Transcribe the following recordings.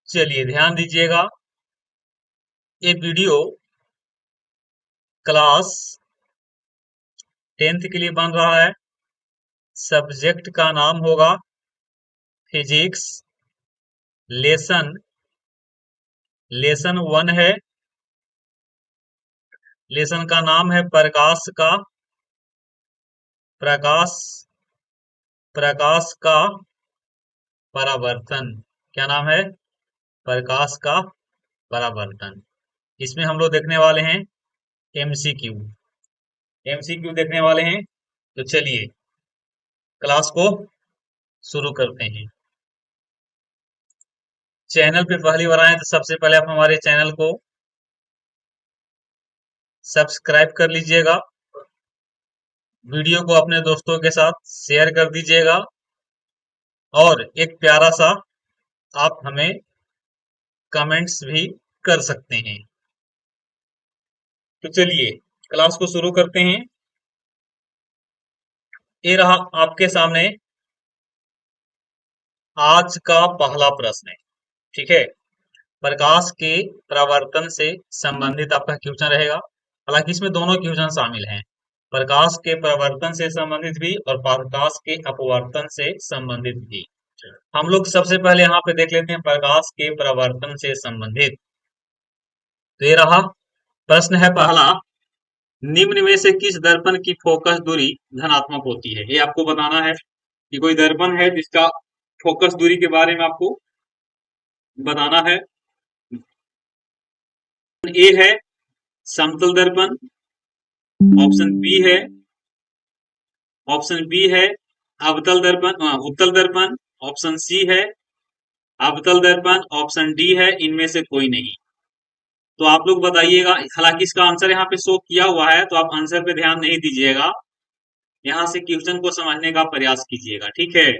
चलिए ध्यान दीजिएगा, ये वीडियो क्लास 10th के लिए बन रहा है। सब्जेक्ट का नाम होगा फिजिक्स। लेसन लेसन 1 है। लेसन का नाम है प्रकाश प्रकाश का परावर्तन। क्या नाम है? प्रकाश का परावर्तन। इसमें हम लोग देखने वाले हैं एमसीक्यू। एमसीक्यू देखने वाले हैं। तो चलिए क्लास को शुरू करते हैं। चैनल पे पहली बार आए तो सबसे पहले आप हमारे चैनल को सब्सक्राइब कर लीजिएगा। वीडियो को अपने दोस्तों के साथ शेयर कर दीजिएगा और एक प्यारा सा आप हमें कमेंट्स भी कर सकते हैं। तो चलिए क्लास को शुरू करते हैं। ये रहा आपके सामने आज का पहला प्रश्न है। ठीक है, प्रकाश के परावर्तन से संबंधित आपका क्वेश्चन रहेगा। हालांकि इसमें दोनों क्वेश्चन शामिल हैं, प्रकाश के परावर्तन से संबंधित भी और प्रकाश के अपवर्तन से संबंधित भी। हम लोग सबसे पहले यहाँ पे देख लेते हैं प्रकाश के परावर्तन से संबंधित। तो ये रहा प्रश्न है पहला, निम्न में से किस दर्पण की फोकस दूरी धनात्मक होती है? ये आपको बताना है कि कोई दर्पण है जिसका फोकस दूरी के बारे में आपको बताना है। ए है समतल दर्पण, ऑप्शन बी है अवतल दर्पण उत्तल दर्पण, ऑप्शन सी है अवतल दर्पण, ऑप्शन डी है इनमें से कोई नहीं। तो आप लोग बताइएगा। हालांकि इसका आंसर यहाँ पे शो किया हुआ है तो आप आंसर पे ध्यान नहीं दीजिएगा, यहाँ से क्वेश्चन को समझने का प्रयास कीजिएगा। ठीक है,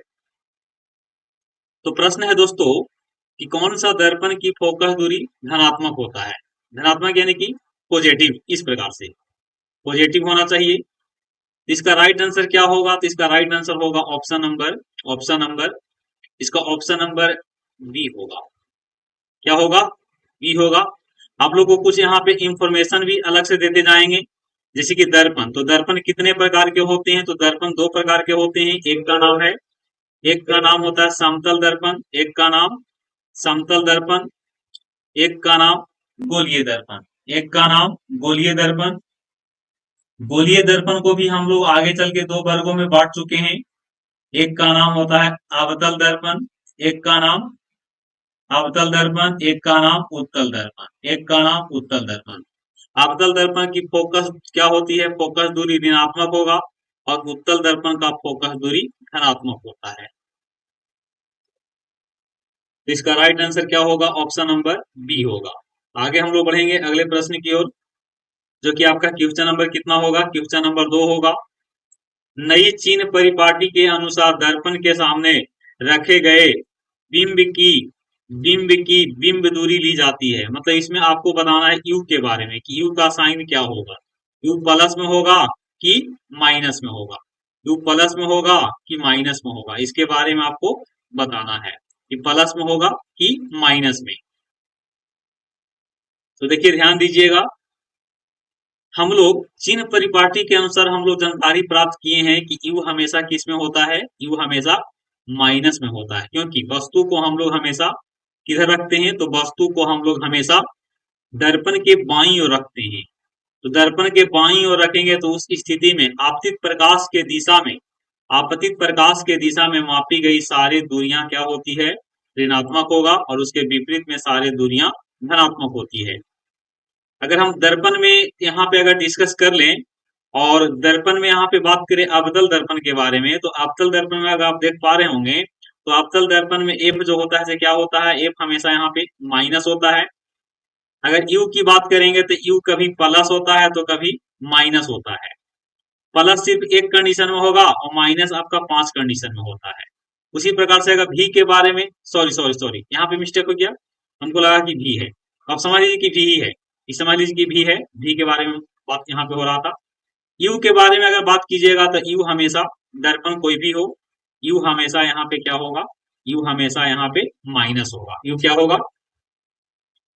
तो प्रश्न है दोस्तों कि कौन सा दर्पण की फोकस दूरी धनात्मक होता है? धनात्मक यानी कि पॉजिटिव, इस प्रकार से पॉजिटिव होना चाहिए। इसका राइट आंसर क्या होगा? तो इसका राइट आंसर होगा इसका ऑप्शन नंबर बी होगा। क्या होगा? बी होगा। आप लोग को कुछ यहाँ पे इंफॉर्मेशन भी अलग से देते जाएंगे, जैसे कि दर्पण। तो दर्पण कितने प्रकार के होते हैं? तो दर्पण दो प्रकार के होते हैं। एक का नाम होता है समतल दर्पण, एक का नाम समतल दर्पण, एक का नाम गोलीय दर्पण, एक का नाम गोलीय दर्पण। गोलीय दर्पण को भी हम लोग आगे चल के दो वर्गों में बांट चुके हैं। एक का नाम होता है अवतल दर्पण, एक का नाम अवतल दर्पण, एक का नाम उत्तल दर्पण, एक का नाम उत्तल दर्पण। अवतल दर्पण की फोकस क्या होती है? फोकस दूरी ऋणात्मक होगा और उत्तल दर्पण का फोकस दूरी धनात्मक होता है। तो इसका राइट आंसर क्या होगा? ऑप्शन नंबर बी होगा। आगे हम लोग बढ़ेंगे अगले प्रश्न की ओर, जो कि आपका क्वेश्चन नंबर कितना होगा? क्वेश्चन नंबर 2 होगा। नई चीन परिपाटी के अनुसार दर्पण के सामने रखे गए बिंब की बिंब दूरी ली जाती है। मतलब इसमें आपको बताना है यू के बारे में कि यू का साइन क्या होगा। यू प्लस में होगा कि माइनस में होगा? यू प्लस में होगा कि माइनस में होगा? इसके बारे में आपको बताना है कि प्लस में होगा कि माइनस में। तो देखिए ध्यान दीजिएगा, हम लोग चिन्ह परिपाटी के अनुसार हम लोग जानकारी प्राप्त किए हैं कि यू हमेशा किस में होता है? यू हमेशा माइनस में होता है, क्योंकि वस्तु को हम लोग हमेशा किधर रखते हैं? तो वस्तु को हम लोग हमेशा दर्पण के बाईं ओर रखते हैं। तो दर्पण के बाईं ओर रखेंगे तो उस स्थिति में आपतित प्रकाश के दिशा में मापी गई सारी दूरियां क्या होती है? ऋणात्मक होगा, और उसके विपरीत में सारी दूरियां धनात्मक होती है। अगर हम दर्पण में यहाँ पे अगर डिस्कस कर लें और दर्पण में यहाँ पे बात करें अवतल दर्पण के बारे में, तो अवतल दर्पण में अगर आप देख पा रहे होंगे तो अवतल दर्पण में एफ जो होता है क्या होता है? एफ हमेशा यहाँ पे माइनस होता है। अगर यू की बात करेंगे तो यू कभी प्लस होता है तो कभी माइनस होता है। प्लस सिर्फ एक कंडीशन में होगा और माइनस आपका 5 कंडीशन में होता है। उसी प्रकार से अगर भी के बारे में, सॉरी यहाँ पे मिस्टेक हो गया, हमको लगा कि भी है। आप समझ लीजिए कि भी ही है, समझ लीजिए कि भी है। भी के बारे में बात यहाँ पे हो रहा था। यू के बारे में अगर बात कीजिएगा तो यू हमेशा, दर्पण कोई भी हो, यू हमेशा यहाँ पे क्या होगा? यू हमेशा यहाँ पे माइनस होगा। यू क्या होगा?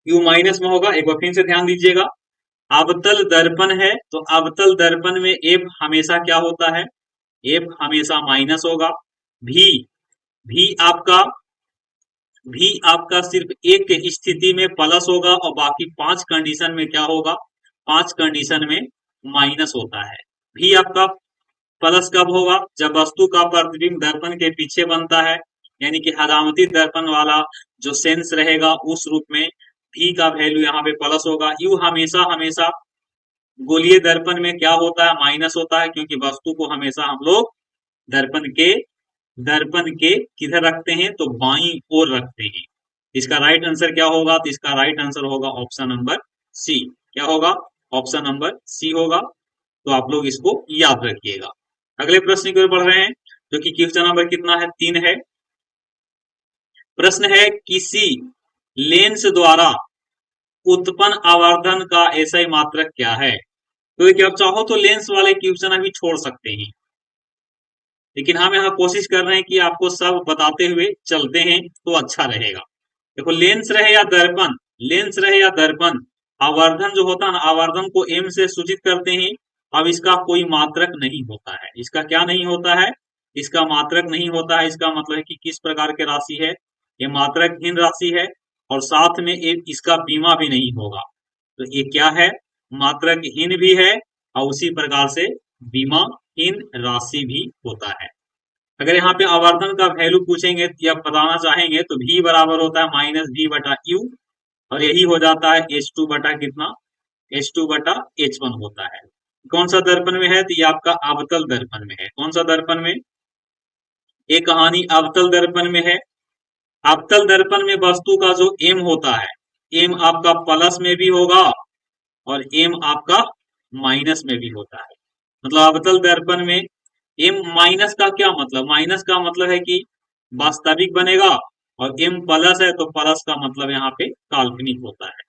यू माइनस में होगा। एक बार फिर से ध्यान दीजिएगा, अवतल दर्पण है तो अवतल दर्पण में एफ हमेशा क्या होता है, एफ हमेशा माइनस होगा। भी भी आपका भी आपका सिर्फ एक स्थिति में प्लस होगा और बाकी 5 कंडीशन में क्या होगा, 5 कंडीशन में माइनस होता है। भी आपका प्लस कब होगा, जब वस्तु का प्रतिबिंब दर्पण के पीछे बनता है, यानी कि हजामती दर्पण वाला जो सेंस रहेगा उस रूप में भी का वैल्यू यहाँ पे प्लस होगा। यू हमेशा हमेशा गोलीय दर्पण में क्या होता है, माइनस होता है, क्योंकि वस्तु को हमेशा हम लोग दर्पण के दर्पण के किधर रखते हैं, तो बाईं ओर रखते हैं। इसका राइट आंसर क्या होगा, तो इसका राइट आंसर होगा ऑप्शन नंबर सी। क्या होगा, ऑप्शन नंबर सी होगा। तो आप लोग इसको याद रखिएगा। अगले प्रश्न की ओर बढ़ रहे हैं, जो कि क्वेश्चन नंबर कितना है, 3 है। प्रश्न है, किसी लेंस द्वारा उत्पन्न आवर्धन का एसआई मात्रक क्या है। तो देखिए, आप चाहो तो लेंस वाले क्वेश्चन अभी छोड़ सकते हैं, लेकिन हम यहाँ कोशिश कर रहे हैं कि आपको सब बताते हुए चलते हैं तो अच्छा रहेगा। देखो, लेंस रहे या दर्पण, लेंस रहे या दर्पण, आवर्धन जो होता है ना, आवर्धन को एम से सूचित करते हैं। अब इसका कोई मात्रक नहीं होता है। इसका क्या नहीं होता है, इसका मात्रक नहीं होता है। इसका मतलब है कि किस प्रकार की राशि है, ये मात्रकहीन राशि है, और साथ में इसका बीमा भी नहीं होगा। तो ये क्या है, मात्रकहीन भी है और उसी प्रकार से बीमाहीन राशि भी होता है। अगर यहाँ पे आवर्धन का वैल्यू पूछेंगे या बताना चाहेंगे तो v बराबर होता है माइनस वी बटा यू, और यही हो जाता है एच टू बटा कितना, एच टू बटा एच वन होता है। कौन सा दर्पण में है, तो ये आपका अवतल दर्पण में है। कौन सा दर्पण में, एक कहानी अवतल दर्पण में है। अवतल दर्पण में वस्तु का जो एम होता है, एम आपका प्लस में भी होगा और एम आपका माइनस में भी होता है। मतलब अवतल दर्पण में एम माइनस का क्या मतलब, माइनस का मतलब है कि वास्तविक बनेगा, और एम प्लस है तो प्लस का मतलब यहाँ पे काल्पनिक होता है।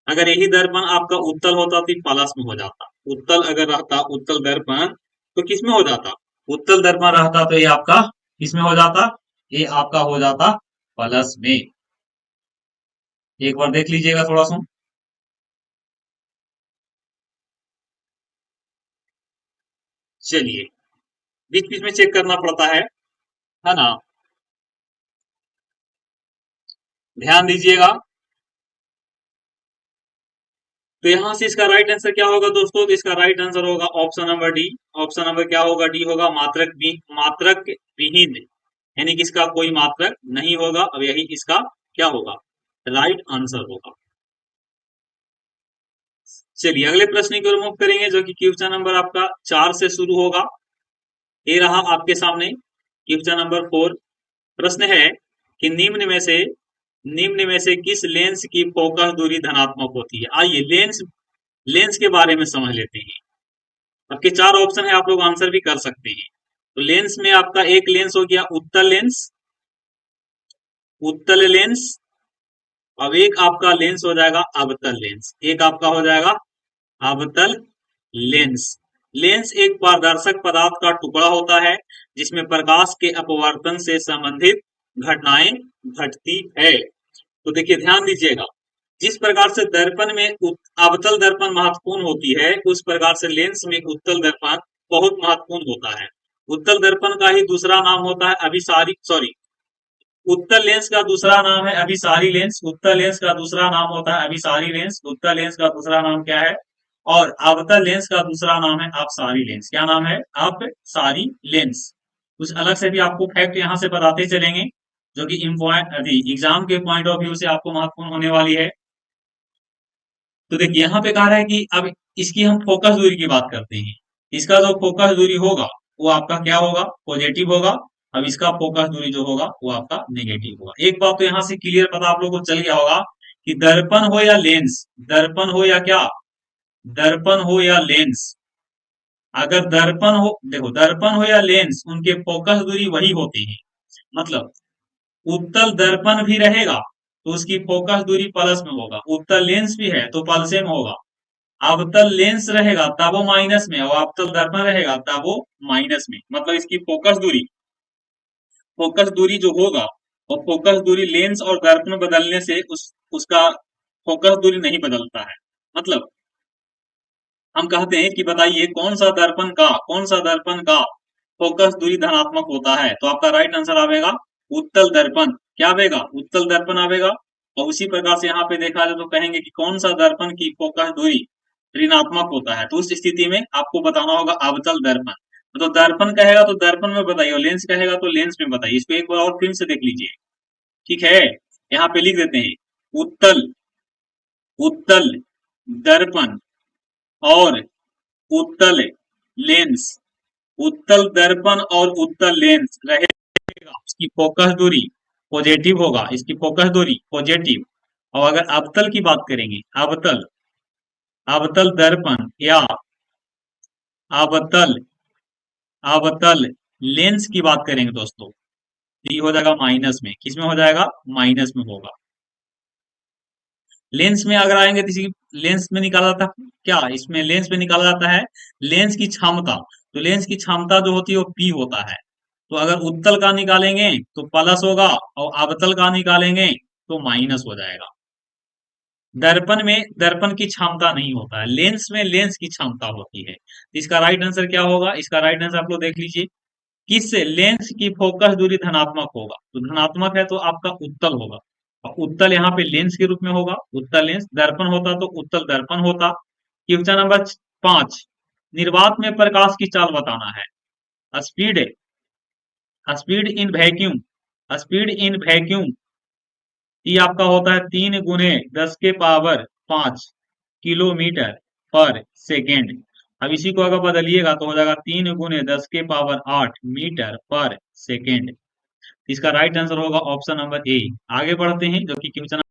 अगर यही दर्पण आपका उत्तल होता तो प्लस में हो जाता। उत्तल अगर रहता उत्तल दर्पण तो किस में हो जाता, उत्तल दर्पण रहता तो ये आपका किस में हो जाता, ये आपका हो जाता प्लस में। एक बार देख लीजिएगा थोड़ा सा। चलिए, बीच बीच में चेक करना पड़ता है ना। ध्यान दीजिएगा। तो यहां से इसका राइट आंसर क्या होगा दोस्तों, तो इसका राइट आंसर होगा option number D. Option number क्या होगा, डी होगा, मात्रक विहीन, यानी कि इसका कोई मात्रक नहीं होगा। अब यही इसका क्या होगा, राइट आंसर होगा। चलिए अगले प्रश्न की ओर मूव करेंगे, जो कि क्वेश्चन नंबर आपका 4 से शुरू होगा। ये रहा आपके सामने क्वेश्चन नंबर 4। प्रश्न है कि निम्न में से किस लेंस की फोकस दूरी धनात्मक होती है। आइए लेंस लेंस के बारे में समझ लेते हैं। आपके 4 ऑप्शन है, आप लोग आंसर भी कर सकते हैं। तो लेंस में आपका एक लेंस हो गया उत्तल लेंस, उत्तल लेंस। अब एक आपका लेंस हो जाएगा अवतल लेंस, एक आपका हो जाएगा अवतल लेंस। लेंस एक पारदर्शक पदार्थ का टुकड़ा होता है जिसमें प्रकाश के अपवर्तन से संबंधित घटनाएं घटती है। तो देखिए ध्यान दीजिएगा, जिस प्रकार से दर्पण में अवतल दर्पण महत्वपूर्ण होती है, उस प्रकार से लेंस में उत्तल दर्पण बहुत महत्वपूर्ण होता है। उत्तल दर्पण का ही दूसरा नाम होता है अभिसारी, सॉरी, उत्तल लेंस का दूसरा नाम है अभिसारी लेंस। उत्तल लेंस का दूसरा नाम होता है अभिसारी लेंस। उत्तल लेंस का दूसरा नाम क्या है, और अवतल लेंस का दूसरा नाम है अपसारी लेंस। क्या नाम है, अपसारी लेंस। कुछ अलग से भी आपको फैक्ट यहाँ से बताते चलेंगे, जो कि एग्जाम के पॉइंट ऑफ व्यू से आपको महत्वपूर्ण होने वाली है। तो देखिए यहाँ पे कहा रहा है कि अब इसकी हम फोकस दूरी की बात करते हैं। इसका जो फोकस दूरी होगा वो आपका क्या होगा, पॉजिटिव होगा। अब इसका फोकस दूरी जो होगा वो आपका नेगेटिव होगा। एक बात तो यहाँ से क्लियर पता आप लोगों को चल गया होगा कि दर्पण हो या लेंस, दर्पण हो या क्या, दर्पण हो या लेंस, अगर दर्पण हो, देखो दर्पण हो या लेंस, उनके फोकस दूरी वही होती है। मतलब उत्तल दर्पण भी रहेगा तो उसकी फोकस दूरी प्लस में होगा, उत्तल लेंस भी है तो प्लस में होगा। अवतल लेंस रहेगा तब वो माइनस में, और अवतल दर्पण रहेगा तब वो माइनस में। मतलब इसकी फोकस दूरी जो होगा, और फोकस दूरी लेंस और दर्पण बदलने से उसका फोकस दूरी नहीं बदलता है। मतलब हम कहते हैं कि बताइए कौन सा दर्पण का फोकस दूरी धनात्मक होता है, तो आपका राइट आंसर आवेगा उत्तल दर्पण। क्या आवेगा? उत्तल दर्पण आवेगा। और उसी प्रकार से यहाँ पे देखा जाए तो कहेंगे कि कौन सा दर्पण की फोकस दूरी ऋणात्मक होता है, तो उस स्थिति में आपको बताना होगा अवतल दर्पण। तो दर्पण कहेगा तो दर्पण में बताइए, और लेंस कहेगा तो लेंस में बताइए। इसको एक बार और फिर से देख लीजिए, ठीक है। यहाँ पे लिख देते हैं उत्तल उत्तल दर्पण और उत्तल लेंस। उत्तल दर्पण और उत्तल लेंस रहेगा, इसकी फोकस दूरी पॉजिटिव होगा, इसकी फोकस दूरी पॉजिटिव। और अगर अवतल की बात करेंगे, अवतल अवतल दर्पण या अवतल अवतल लेंस की बात करेंगे दोस्तों, ये हो जाएगा माइनस में। किस में हो जाएगा? माइनस में होगा। लेंस में अगर आएंगे तो इसी लेंस में निकाला जाता है क्या? इसमें लेंस में निकाला जाता है लेंस की क्षमता। तो लेंस की क्षमता जो होती है वो पी होता है। तो अगर उत्तल का निकालेंगे तो प्लस होगा, और अवतल का निकालेंगे तो माइनस हो जाएगा। दर्पण में दर्पण की क्षमता नहीं होता है, लेंस में लेंस की क्षमता होती है। इसका राइट आंसर क्या होगा? इसका राइट आंसर आप लोग देख लीजिए, किस लेंस की फोकस दूरी धनात्मक होगा? तो धनात्मक है तो आपका उत्तल होगा। और उत्तल यहाँ पे लेंस के रूप में होगा, उत्तल लेंस। दर्पण होता तो उत्तल दर्पण होता। क्वेश्चन नंबर 5, निर्वात में प्रकाश की चाल बताना है। Speed speed in vacuum speed in vacuum ये आपका होता है 3 × 10⁵ किलोमीटर पर सेकेंड। अब इसी को अगर बदलिएगा तो हो जाएगा 3 × 10⁸ मीटर पर सेकेंड। इसका राइट आंसर होगा ऑप्शन नंबर ए। आगे बढ़ते हैं, जो कि क्वेश्चन